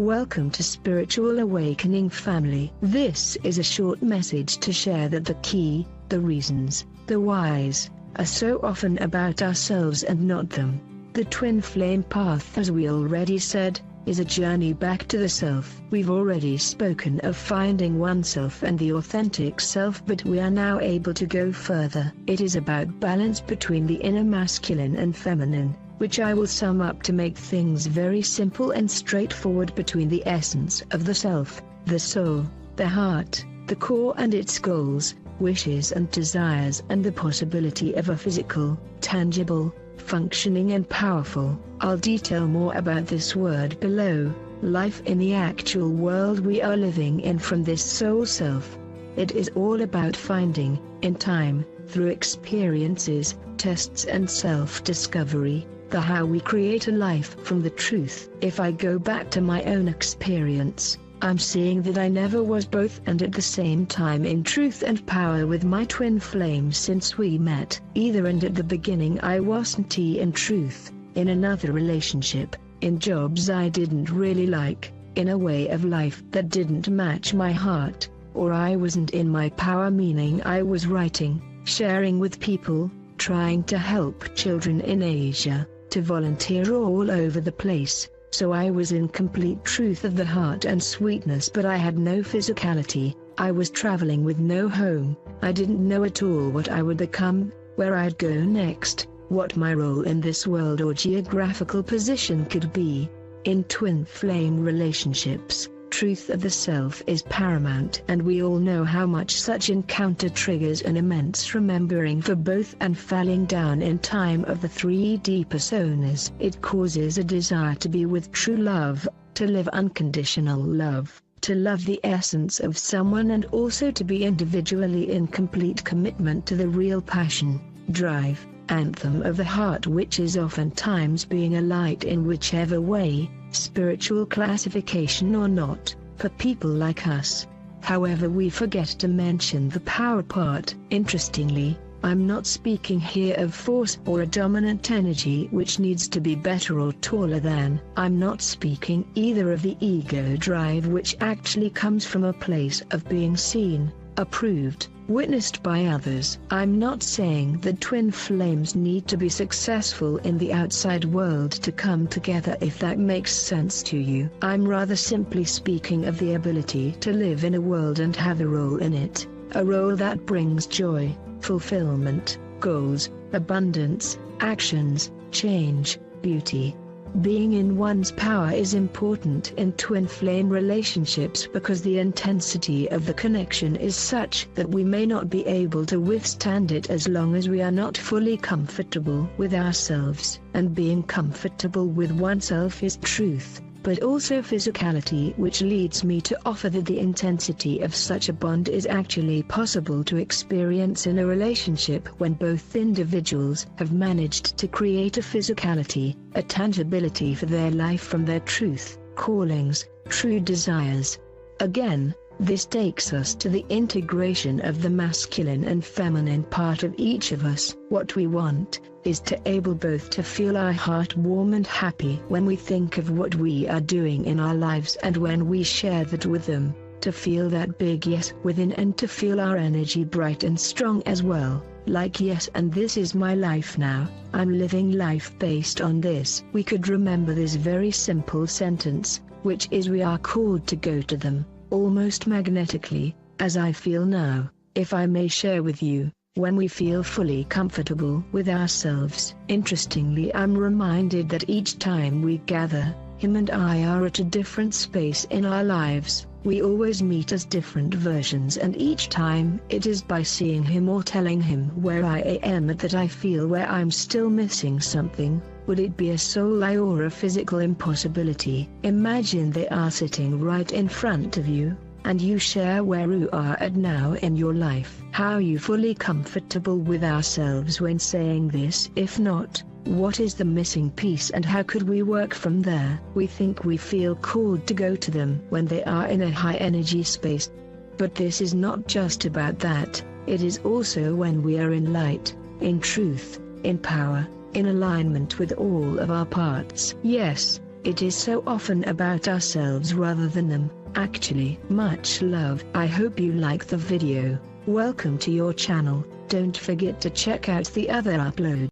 Welcome to Spiritual Awakening family. This is a short message to share that the key, the reasons, the whys, are so often about ourselves and not them. The twin flame path, as we already said, is a journey back to the self. We've already spoken of finding oneself and the authentic self, but we are now able to go further. It is about balance between the inner masculine and feminine, which I will sum up to make things very simple and straightforward, between the essence of the self, the soul, the heart, the core and its goals, wishes and desires, and the possibility of a physical, tangible, functioning and powerful. I'll detail more about this word below, life in the actual world we are living in from this soul self. It is all about finding, in time, through experiences, tests and self-discovery, the how we create a life from the truth. If I go back to my own experience, I'm seeing that I never was both and at the same time in truth and power with my twin flame since we met. Either and at the beginning I wasn't in truth, in another relationship, in jobs I didn't really like, in a way of life that didn't match my heart, or I wasn't in my power, meaning I was writing, sharing with people, trying to help children in Asia, to volunteer all over the place. So I was in complete truth of the heart and sweetness, but I had no physicality. I was traveling with no home. I didn't know at all what I would become, where I'd go next, what my role in this world or geographical position could be. In twin flame relationships, truth of the self is paramount, and we all know how much such encounter triggers an immense remembering for both and falling down in time of the 3D personas. It causes a desire to be with true love, to live unconditional love, to love the essence of someone, and also to be individually in complete commitment to the real passion, drive, anthem of the heart, which is oftentimes being a light in whichever way, spiritual classification or not, for people like us. However, we forget to mention the power part. Interestingly, I'm not speaking here of force or a dominant energy which needs to be better or taller than. I'm not speaking either of the ego drive, which actually comes from a place of being seen, approved, witnessed by others. I'm not saying that twin flames need to be successful in the outside world to come together, if that makes sense to you. I'm rather simply speaking of the ability to live in a world and have a role in it, a role that brings joy, fulfillment, goals, abundance, actions, change, beauty. Being in one's power is important in twin flame relationships because the intensity of the connection is such that we may not be able to withstand it as long as we are not fully comfortable with ourselves. And being comfortable with oneself is truth, but also physicality, which leads me to offer that the intensity of such a bond is actually possible to experience in a relationship when both individuals have managed to create a physicality, a tangibility for their life from their truth, callings, true desires. Again, this takes us to the integration of the masculine and feminine part of each of us. What we want is to able both to feel our heart warm and happy when we think of what we are doing in our lives, and when we share that with them, to feel that big yes within, and to feel our energy bright and strong as well, like yes, and this is my life now, I'm living life based on this. We could remember this very simple sentence, which is we are called to go to them, almost magnetically, as I feel now, if I may share with you. When we feel fully comfortable with ourselves. Interestingly, I'm reminded that each time we gather, him and I are at a different space in our lives. We always meet as different versions, and each time it is by seeing him or telling him where I am at that I feel where I'm still missing something. Would it be a soul lie or a physical impossibility? Imagine they are sitting right in front of you, and you share where you are at now in your life. How are you fully comfortable with ourselves when saying this? If not, what is the missing piece, and how could we work from there? We think we feel called to go to them when they are in a high energy space. But this is not just about that, it is also when we are in light, in truth, in power, in alignment with all of our parts. Yes, It is so often about ourselves rather than them, actually. Much love. I hope you like the video. Welcome to your channel. Don't forget to check out the other uploads.